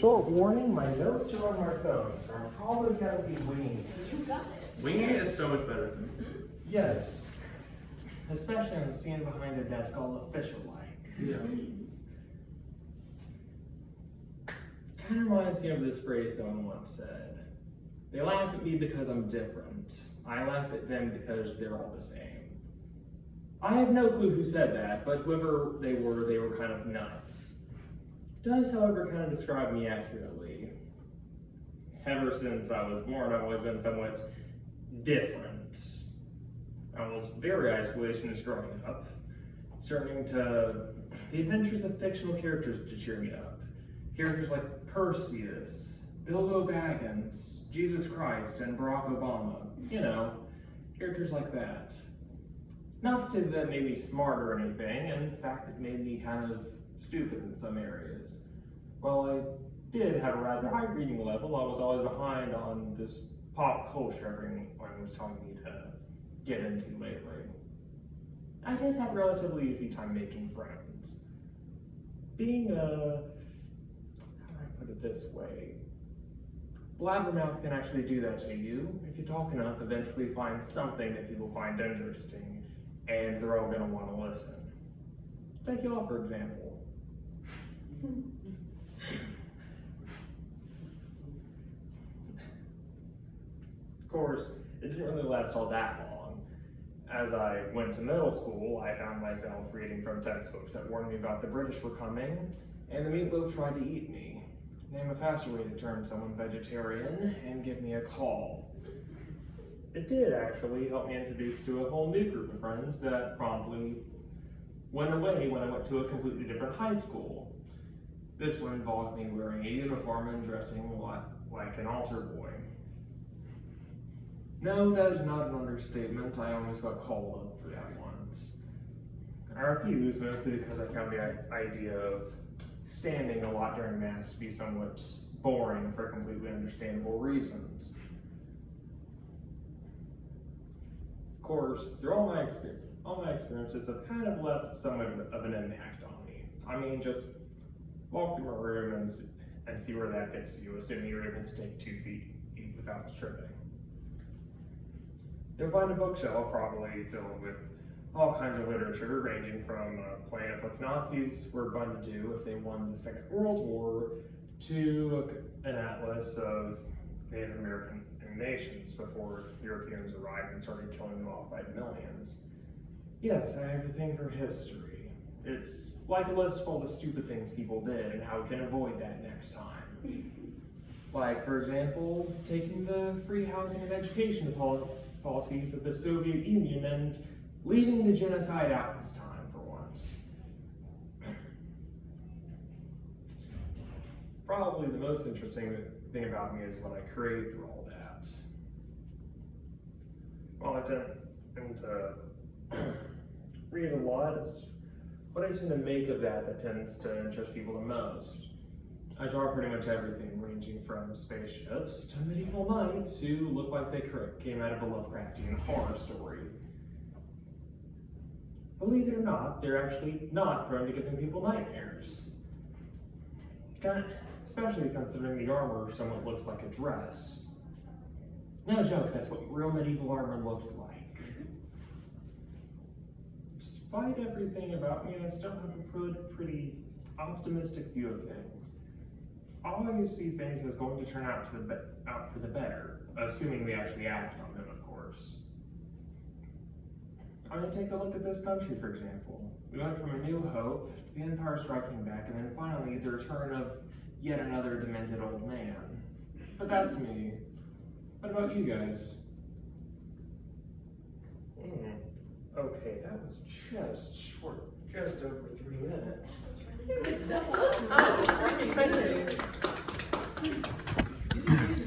Short warning, my notes are on my phone, so I'm probably gonna be winging this. Winging it is so much better. Yes. Especially when I'm standing behind a desk all official-like. Yeah. Kind of reminds me of this phrase someone once said. They laugh at me because I'm different. I laugh at them because they're all the same. I have no clue who said that, but whoever they were kind of nuts. Does, however, kind of describe me accurately. Ever since I was born, I've always been somewhat different. I was very isolationist growing up, turning to the adventures of fictional characters to cheer me up. Characters like Perseus, Bilbo Baggins, Jesus Christ, and Barack Obama. You know, characters like that. Not to say that made me smart or anything, and in fact it made me kind of stupid in some areas. While I did have a rather high reading level, I was always behind on this pop culture everyone was telling me to get into lately. I did have a relatively easy time making friends. Being how do I put it this way? Blabbermouth can actually do that to you. If you talk enough, eventually find something that people find interesting, and they're all gonna wanna listen. Take y'all, for example. Of course, it didn't really last all that long. As I went to middle school, I found myself reading from textbooks that warned me about the British were coming, and the meatloaf tried to eat me. Name a faster way to turn someone vegetarian and give me a call. It did actually help me introduce to a whole new group of friends that promptly went away when I went to a completely different high school. This one involved me wearing a uniform and dressing like an altar boy. No, that is not an understatement. I almost got called up for that once. I refused, mostly because I found the idea of standing a lot during Mass to be somewhat boring for completely understandable reasons. Of course, through all my experiences have kind of left somewhat of an impact on me. I mean, just walk through my room and see where that gets you, assuming you're able to take 2 feet without tripping. You'll find a bookshelf probably filled with all kinds of literature, ranging from playing up what Nazis were going to do if they won the Second World War, to an atlas of Native American nations before Europeans arrived and started killing them off by the millions. Yes, I have a thing for history. It's like a list of all the stupid things people did and how we can avoid that next time. Like, for example, taking the free housing and education policies of the Soviet Union and leaving the genocide out this time for once. Probably the most interesting thing about me is what I create through all that. While I tend to read a lot, it's what I tend to make of that tends to interest people the most. I draw pretty much everything, ranging from spaceships to medieval knights who look like they came out of a Lovecraftian horror story. Believe it or not, they're actually not prone to giving people nightmares. Especially considering the armor somewhat looks like a dress. No joke, that's what real medieval armor looked like. Despite everything about me, I still have a pretty optimistic view of things. I always see things as going to turn out for the better, assuming we actually act on them, of course. I mean, take a look at this country, for example. We went from A New Hope to the Empire Striking Back, and then finally the return of yet another demented old man. But that's me. What about you guys? Okay, that was just short, just over 3 minutes. Oh, thank you.